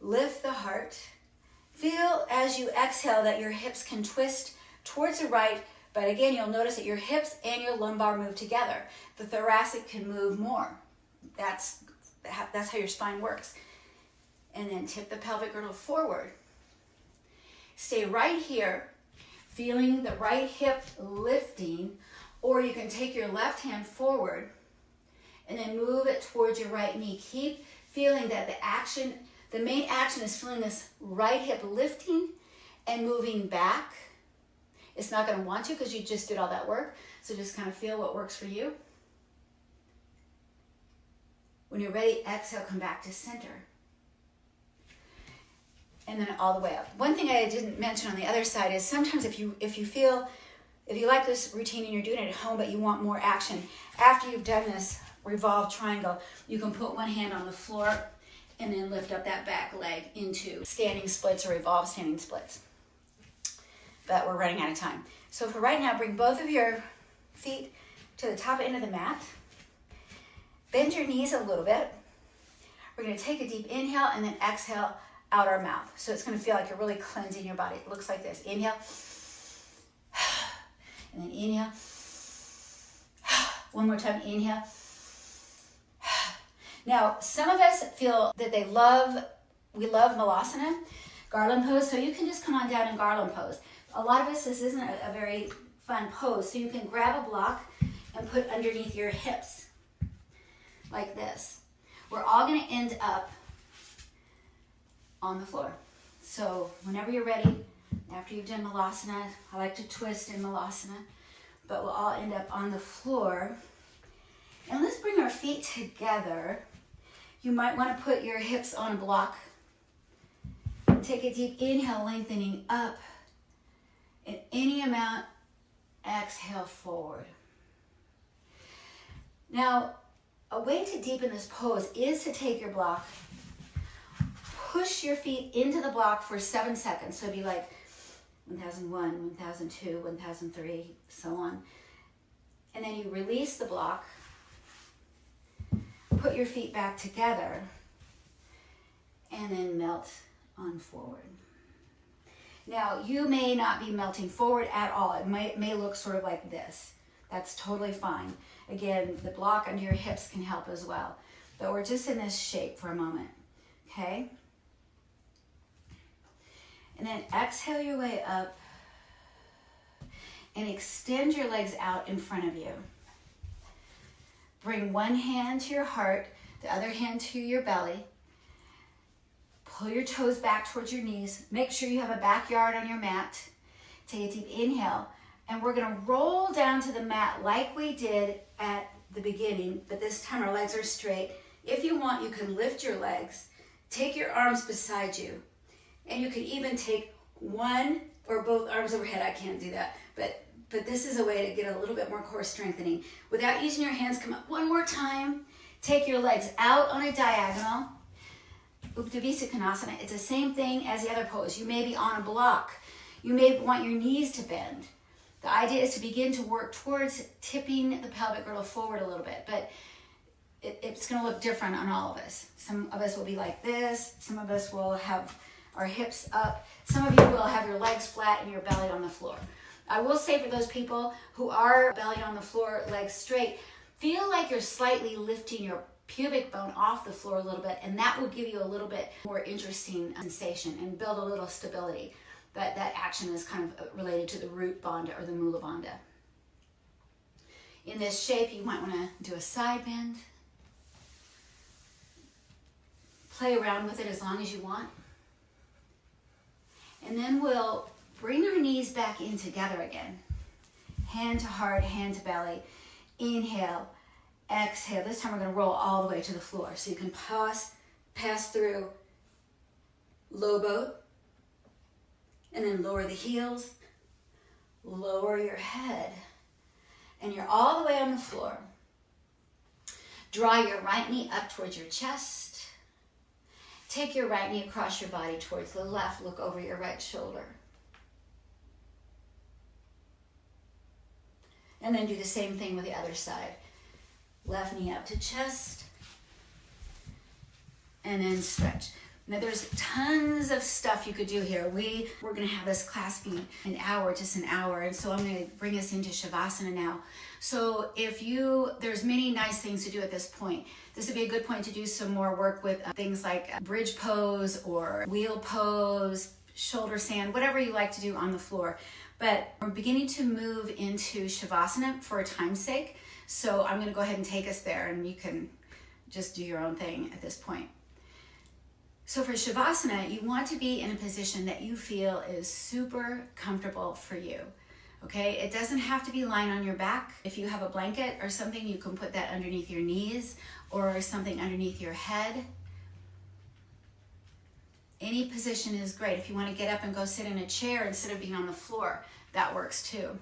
Lift the heart. Feel as you exhale that your hips can twist towards the right, but again, you'll notice that your hips and your lumbar move together. The thoracic can move more. That's how your spine works. And then tip the pelvic girdle forward. Stay right here, feeling the right hip lifting, or you can take your left hand forward and then move it towards your right knee. Keep feeling that the main action is feeling this right hip lifting and moving back. It's not going to want to because you just did all that work. So just kind of feel what works for you. When you're ready, exhale, come back to center. And then all the way up. One thing I didn't mention on the other side is sometimes if you like this routine and you're doing it at home but you want more action, after you've done this revolved triangle, you can put one hand on the floor and then lift up that back leg into standing splits or revolved standing splits. But we're running out of time. So for right now, bring both of your feet to the top end of the mat. Bend your knees a little bit. We're going to take a deep inhale and then exhale out our mouth. So it's going to feel like you're really cleansing your body. It looks like this. Inhale. And then inhale. One more time. Inhale. Now, some of us feel that we love Malasana. garland pose. So you can just come on down in garland pose. A lot of us, this isn't a very fun pose. So you can grab a block and put underneath your hips like this. We're all going to end up on the floor. So whenever you're ready, after you've done Malasana, I like to twist in Malasana, but we'll all end up on the floor. And let's bring our feet together. You might want to put your hips on a block. Take a deep inhale, lengthening up. And any amount, exhale forward. Now, a way to deepen this pose is to take your block, push your feet into the block for 7 seconds. So it'd be like 1001, 1002, 1003, so on. And then you release the block, put your feet back together, and then melt on forward. Now, you may not be melting forward at all. It may look sort of like this. That's totally fine. Again, the block under your hips can help as well. But we're just in this shape for a moment, okay? And then exhale your way up and extend your legs out in front of you. Bring one hand to your heart, the other hand to your belly. Pull your toes back towards your knees. Make sure you have a backyard on your mat. Take a deep inhale. And we're going to roll down to the mat like we did at the beginning, but this time our legs are straight. If you want, you can lift your legs. Take your arms beside you. And you can even take one or both arms overhead. I can't do that, but this is a way to get a little bit more core strengthening. Without using your hands, come up one more time. Take your legs out on a diagonal. Debbi Konasana. It's the same thing as the other pose. You may be on a block. You may want your knees to bend. The idea is to begin to work towards tipping the pelvic girdle forward a little bit, but it's going to look different on all of us. Some of us will be like this. Some of us will have our hips up. Some of you will have your legs flat and your belly on the floor. I will say for those people who are belly on the floor, legs straight, feel like you're slightly lifting your pubic bone off the floor a little bit, and that will give you a little bit more interesting sensation and build a little stability. That action is kind of related to the root bandha or the mula bandha. In this shape, you might want to do a side bend. Play around with it as long as you want. And then we'll bring our knees back in together again. Hand to heart, hand to belly. Inhale, exhale. This time we're going to roll all the way to the floor. So you can pass through low boat, and then lower the heels, lower your head, and you're all the way on the floor. Draw your right knee up towards your chest. Take your right knee across your body towards the left. Look over your right shoulder. And then do the same thing with the other side. Left knee up to chest, and then stretch. Now there's tons of stuff you could do here. We're gonna have this class be an hour, just an hour, and so I'm gonna bring us into Shavasana now. So there's many nice things to do at this point. This would be a good point to do some more work with things like bridge pose or wheel pose, shoulder stand, whatever you like to do on the floor. But we're beginning to move into Shavasana for time's sake. So I'm gonna go ahead and take us there, and you can just do your own thing at this point. So for Shavasana, you want to be in a position that you feel is super comfortable for you, okay? It doesn't have to be lying on your back. If you have a blanket or something, you can put that underneath your knees or something underneath your head. Any position is great. If you want to get up and go sit in a chair instead of being on the floor, that works too.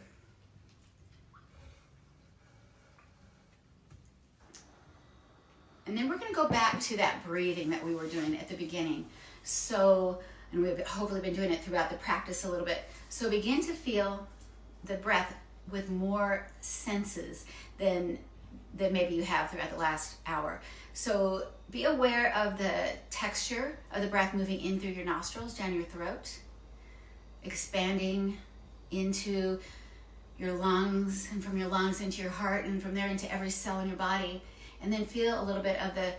And then we're going to go back to that breathing that we were doing at the beginning. So, and we've hopefully been doing it throughout the practice a little bit. So begin to feel the breath with more senses than maybe you have throughout the last hour. So be aware of the texture of the breath moving in through your nostrils, down your throat, expanding into your lungs, and from your lungs into your heart, and from there into every cell in your body. And then feel a little bit of the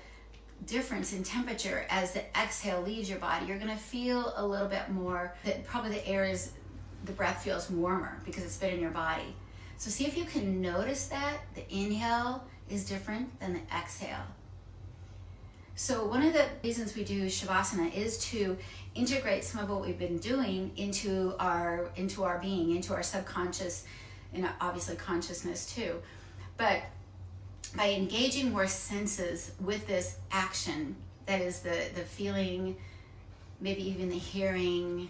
difference in temperature as the exhale leaves your body. You're going to feel a little bit more that probably the breath feels warmer because it's been in your body. So see if you can notice that the inhale is different than the exhale. So one of the reasons we do Shavasana is to integrate some of what we've been doing into our being, into our subconscious, and obviously consciousness too. But by engaging more senses with this action, that is the feeling, maybe even the hearing,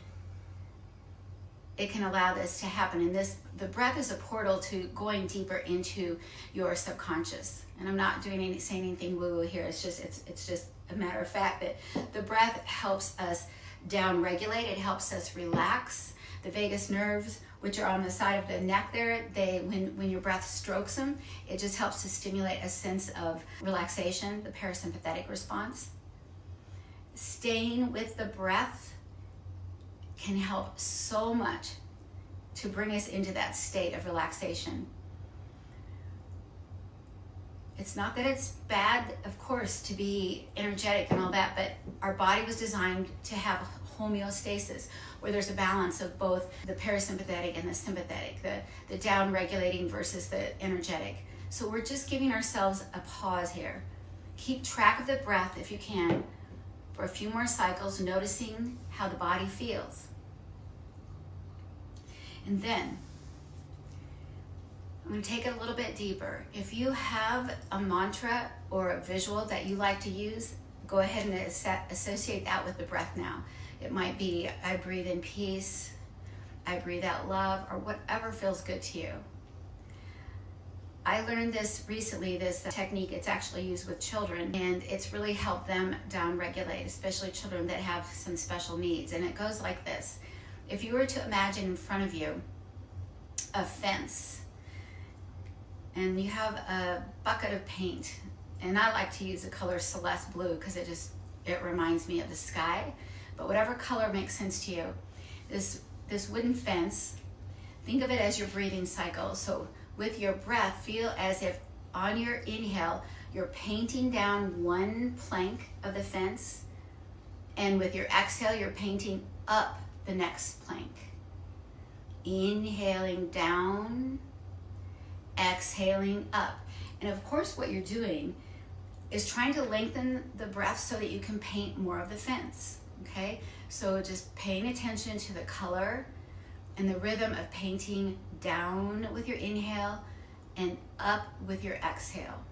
it can allow this to happen. And the breath is a portal to going deeper into your subconscious. And I'm not saying anything woo-woo here. It's just a matter of fact that the breath helps us down regulate. It helps us relax. The vagus nerves, which are on the side of the neck there, when your breath strokes them, it just helps to stimulate a sense of relaxation, the parasympathetic response. Staying with the breath can help so much to bring us into that state of relaxation. It's not that it's bad, of course, to be energetic and all that, but our body was designed to have homeostasis, where there's a balance of both the parasympathetic and the sympathetic, the down regulating versus the energetic. So we're just giving ourselves a pause here. Keep track of the breath if you can for a few more cycles, noticing how the body feels. And then I'm going to take it a little bit deeper. If you have a mantra or a visual that you like to use, go ahead and associate that with the breath now. It might be, I breathe in peace, I breathe out love, or whatever feels good to you. I learned this recently, this technique. It's actually used with children, and it's really helped them down-regulate, especially children that have some special needs. And it goes like this. If you were to imagine in front of you a fence, and you have a bucket of paint, and I like to use the color Celeste blue because it reminds me of the sky, but whatever color makes sense to you. This wooden fence, think of it as your breathing cycle. So with your breath, feel as if on your inhale, you're painting down one plank of the fence, and with your exhale, you're painting up the next plank. Inhaling down, exhaling up. And of course, what you're doing is trying to lengthen the breath so that you can paint more of the fence, okay? So just paying attention to the color and the rhythm of painting down with your inhale and up with your exhale.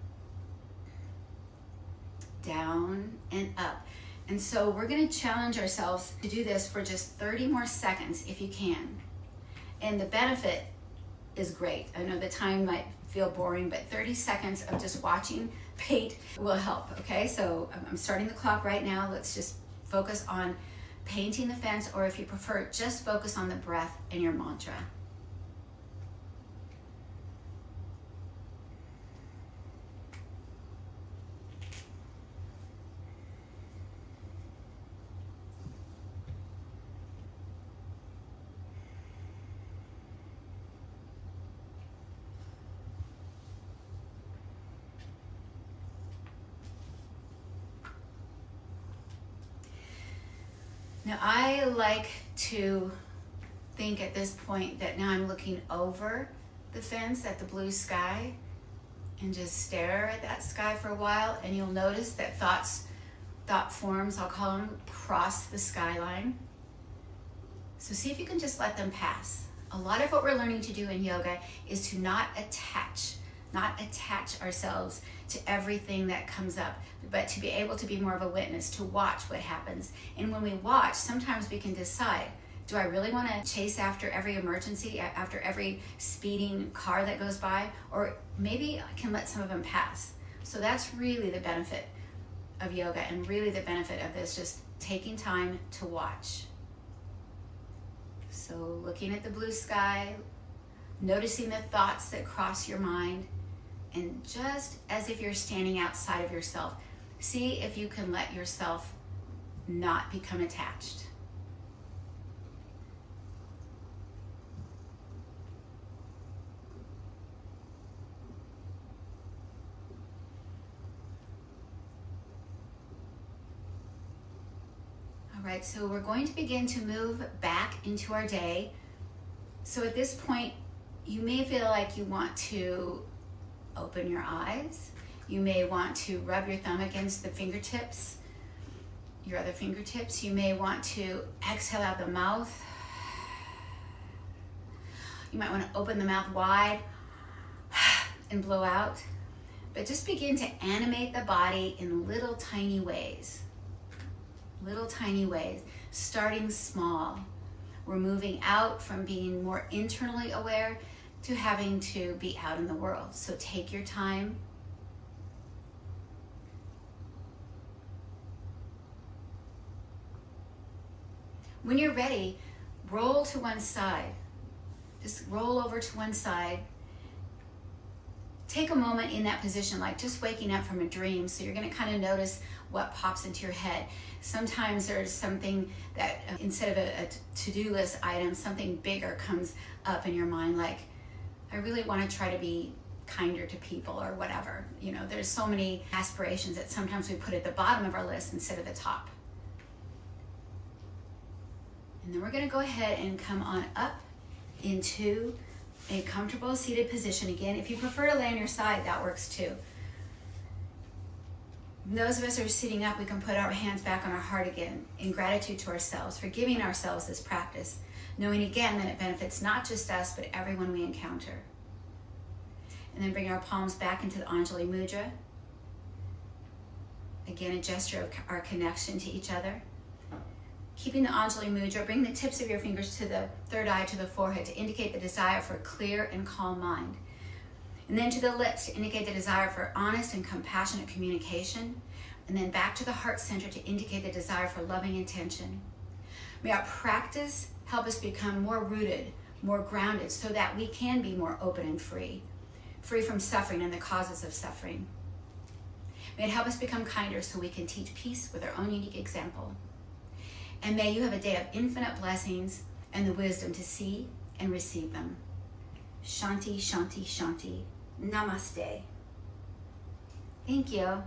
Down and up. And so we're going to challenge ourselves to do this for just 30 more seconds if you can. And the benefit is great. I know the time might feel boring, but 30 seconds of just watching paint will help, okay? So I'm starting the clock right now. Let's just focus on painting the fence, or if you prefer, just focus on the breath and your mantra. Now, I like to think at this point that now I'm looking over the fence at the blue sky and just stare at that sky for a while, and you'll notice that thought forms, I'll call them, cross the skyline. So see if you can just let them pass. A lot of what we're learning to do in yoga is to not attach ourselves to everything that comes up, but to be able to be more of a witness, to watch what happens. And when we watch, sometimes we can decide, do I really want to chase after every emergency, after every speeding car that goes by? Or maybe I can let some of them pass. So that's really the benefit of yoga, and really the benefit of this, just taking time to watch. So looking at the blue sky, noticing the thoughts that cross your mind, and just as if you're standing outside of yourself, see if you can let yourself not become attached. right, so we're going to begin to move back into our day. So at this point, you may feel like you want to open your eyes. You may want to rub your thumb against the fingertips, your other fingertips. You may want to exhale out the mouth. You might want to open the mouth wide and blow out. But just begin to animate the body in little tiny ways. Little tiny ways, starting small. We're moving out from being more internally aware to having to be out in the world. So take your time. When you're ready, roll to one side. Just roll over to one side. Take a moment in that position, like just waking up from a dream. So you're going to kind of notice what pops into your head. Sometimes there's something that instead of a to-do list item, something bigger comes up in your mind, like, I really want to try to be kinder to people or whatever. You know, there's so many aspirations that sometimes we put at the bottom of our list instead of the top. And then we're going to go ahead and come on up into a comfortable seated position. Again, if you prefer to lay on your side, that works too. Those of us who are sitting up, we can put our hands back on our heart again in gratitude to ourselves for giving ourselves this practice, knowing again that it benefits not just us, but everyone we encounter. And then bring our palms back into the Anjali Mudra. Again, a gesture of our connection to each other. Keeping the Anjali Mudra, bring the tips of your fingers to the third eye, to the forehead, to indicate the desire for a clear and calm mind. And then to the lips to indicate the desire for honest and compassionate communication. And then back to the heart center to indicate the desire for loving intention. May our practice help us become more rooted, more grounded, so that we can be more open and free from suffering and the causes of suffering. May it help us become kinder so we can teach peace with our own unique example. And may you have a day of infinite blessings and the wisdom to see and receive them. Shanti, Shanti, Shanti. Namaste. Thank you.